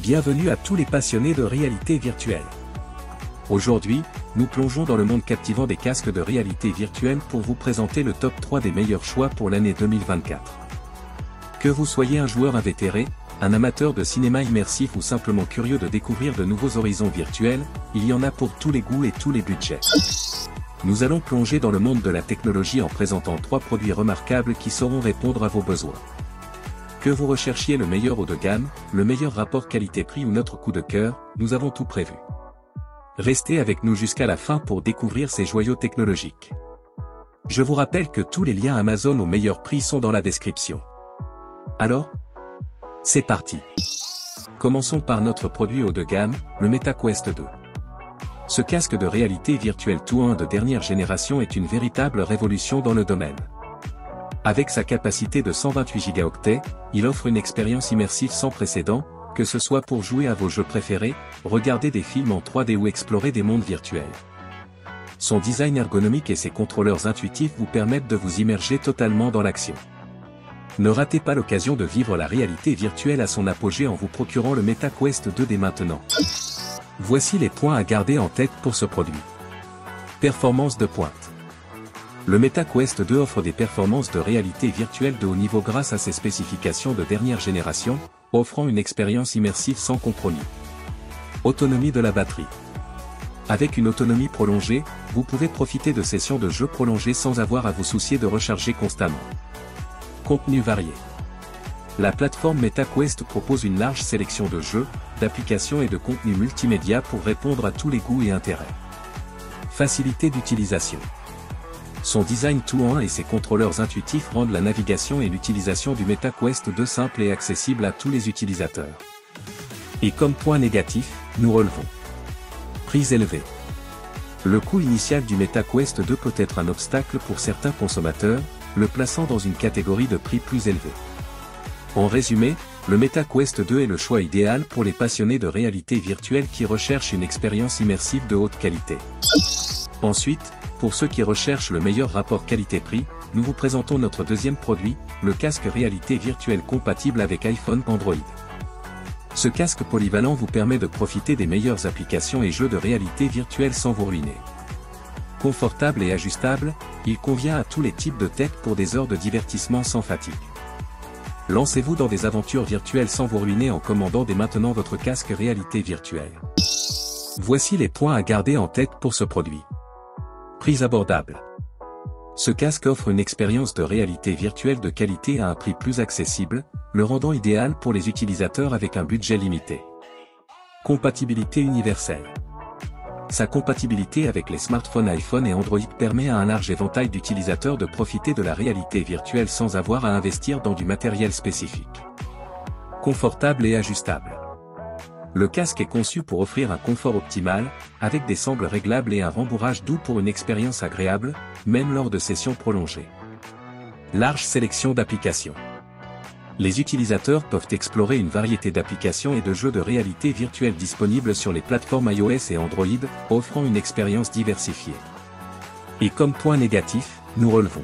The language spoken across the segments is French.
Bienvenue à tous les passionnés de réalité virtuelle. Aujourd'hui, nous plongeons dans le monde captivant des casques de réalité virtuelle pour vous présenter le top 3 des meilleurs choix pour l'année 2024. Que vous soyez un joueur invétéré, un amateur de cinéma immersif ou simplement curieux de découvrir de nouveaux horizons virtuels, il y en a pour tous les goûts et tous les budgets. Nous allons plonger dans le monde de la technologie en présentant 3 produits remarquables qui sauront répondre à vos besoins. Que vous recherchiez le meilleur haut de gamme, le meilleur rapport qualité-prix ou notre coup de cœur, nous avons tout prévu. Restez avec nous jusqu'à la fin pour découvrir ces joyaux technologiques. Je vous rappelle que tous les liens Amazon au meilleur prix sont dans la description. Alors, c'est parti. Commençons par notre produit haut de gamme, le MetaQuest 2. Ce casque de réalité virtuelle tout-in de dernière génération est une véritable révolution dans le domaine. Avec sa capacité de 128 Go, il offre une expérience immersive sans précédent, que ce soit pour jouer à vos jeux préférés, regarder des films en 3D ou explorer des mondes virtuels. Son design ergonomique et ses contrôleurs intuitifs vous permettent de vous immerger totalement dans l'action. Ne ratez pas l'occasion de vivre la réalité virtuelle à son apogée en vous procurant le MetaQuest 2 dès maintenant. Voici les points à garder en tête pour ce produit. Performance de pointe. Le MetaQuest 2 offre des performances de réalité virtuelle de haut niveau grâce à ses spécifications de dernière génération, offrant une expérience immersive sans compromis. Autonomie de la batterie. Avec une autonomie prolongée, vous pouvez profiter de sessions de jeux prolongées sans avoir à vous soucier de recharger constamment. Contenu varié. La plateforme MetaQuest propose une large sélection de jeux, d'applications et de contenus multimédia pour répondre à tous les goûts et intérêts. Facilité d'utilisation. Son design tout-in et ses contrôleurs intuitifs rendent la navigation et l'utilisation du MetaQuest 2 simple et accessible à tous les utilisateurs. Et comme point négatif, nous relevons. Prix élevé. Le coût initial du MetaQuest 2 peut être un obstacle pour certains consommateurs, le plaçant dans une catégorie de prix plus élevée. En résumé, le MetaQuest 2 est le choix idéal pour les passionnés de réalité virtuelle qui recherchent une expérience immersive de haute qualité. Ensuite, pour ceux qui recherchent le meilleur rapport qualité-prix, nous vous présentons notre deuxième produit, le casque réalité virtuelle compatible avec iPhone Android. Ce casque polyvalent vous permet de profiter des meilleures applications et jeux de réalité virtuelle sans vous ruiner. Confortable et ajustable, il convient à tous les types de tech pour des heures de divertissement sans fatigue. Lancez-vous dans des aventures virtuelles sans vous ruiner en commandant dès maintenant votre casque réalité virtuelle. Voici les points à garder en tête pour ce produit. Prix abordable. Ce casque offre une expérience de réalité virtuelle de qualité à un prix plus accessible, le rendant idéal pour les utilisateurs avec un budget limité. Compatibilité universelle. Sa compatibilité avec les smartphones iPhone et Android permet à un large éventail d'utilisateurs de profiter de la réalité virtuelle sans avoir à investir dans du matériel spécifique. Confortable et ajustable. Le casque est conçu pour offrir un confort optimal, avec des sangles réglables et un rembourrage doux pour une expérience agréable, même lors de sessions prolongées. Large sélection d'applications. Les utilisateurs peuvent explorer une variété d'applications et de jeux de réalité virtuelle disponibles sur les plateformes iOS et Android, offrant une expérience diversifiée. Et comme point négatif, nous relevons.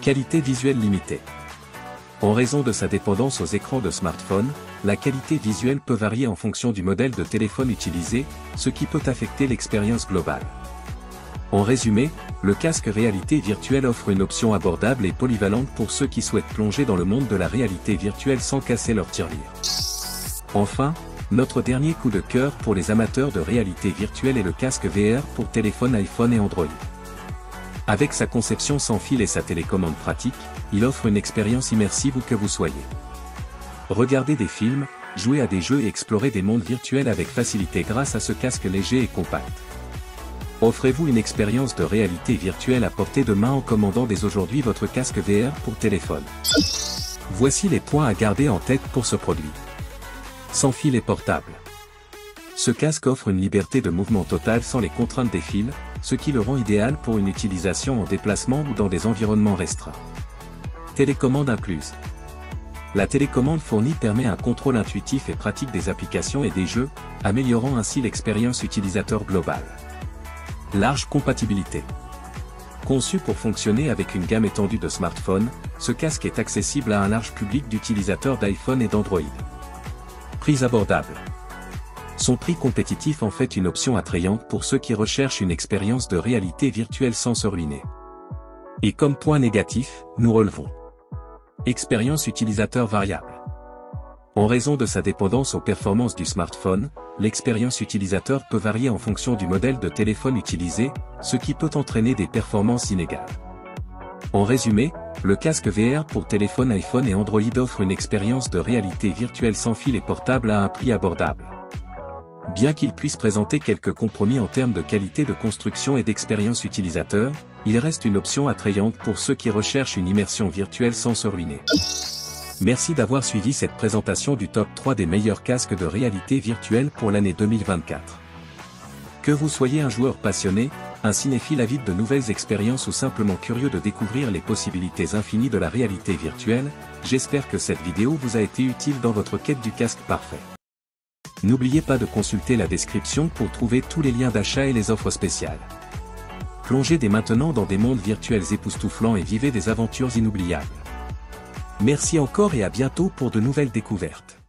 Qualité visuelle limitée. En raison de sa dépendance aux écrans de smartphone, la qualité visuelle peut varier en fonction du modèle de téléphone utilisé, ce qui peut affecter l'expérience globale. En résumé, le casque réalité virtuelle offre une option abordable et polyvalente pour ceux qui souhaitent plonger dans le monde de la réalité virtuelle sans casser leur tirelire. Enfin, notre dernier coup de cœur pour les amateurs de réalité virtuelle est le casque VR pour téléphone iPhone et Android. Avec sa conception sans fil et sa télécommande pratique, il offre une expérience immersive où que vous soyez. Regardez des films, jouer à des jeux et explorer des mondes virtuels avec facilité grâce à ce casque léger et compact. Offrez-vous une expérience de réalité virtuelle à portée de main en commandant dès aujourd'hui votre casque VR pour téléphone. Voici les points à garder en tête pour ce produit. Sans fil et portable. Ce casque offre une liberté de mouvement totale sans les contraintes des fils, ce qui le rend idéal pour une utilisation en déplacement ou dans des environnements restreints. Télécommande incluse. La télécommande fournie permet un contrôle intuitif et pratique des applications et des jeux, améliorant ainsi l'expérience utilisateur globale. Large compatibilité. Conçu pour fonctionner avec une gamme étendue de smartphones, ce casque est accessible à un large public d'utilisateurs d'iPhone et d'Android. Prix abordable. Son prix compétitif en fait une option attrayante pour ceux qui recherchent une expérience de réalité virtuelle sans se ruiner. Et comme point négatif, nous relevons expérience utilisateur variable. En raison de sa dépendance aux performances du smartphone, l'expérience utilisateur peut varier en fonction du modèle de téléphone utilisé, ce qui peut entraîner des performances inégales. En résumé, le casque VR pour téléphone iPhone et Android offre une expérience de réalité virtuelle sans fil et portable à un prix abordable. Bien qu'il puisse présenter quelques compromis en termes de qualité de construction et d'expérience utilisateur, il reste une option attrayante pour ceux qui recherchent une immersion virtuelle sans se ruiner. Merci d'avoir suivi cette présentation du top 3 des meilleurs casques de réalité virtuelle pour l'année 2024. Que vous soyez un joueur passionné, un cinéphile avide de nouvelles expériences ou simplement curieux de découvrir les possibilités infinies de la réalité virtuelle, j'espère que cette vidéo vous a été utile dans votre quête du casque parfait. N'oubliez pas de consulter la description pour trouver tous les liens d'achat et les offres spéciales. Plongez dès maintenant dans des mondes virtuels époustouflants et vivez des aventures inoubliables. Merci encore et à bientôt pour de nouvelles découvertes.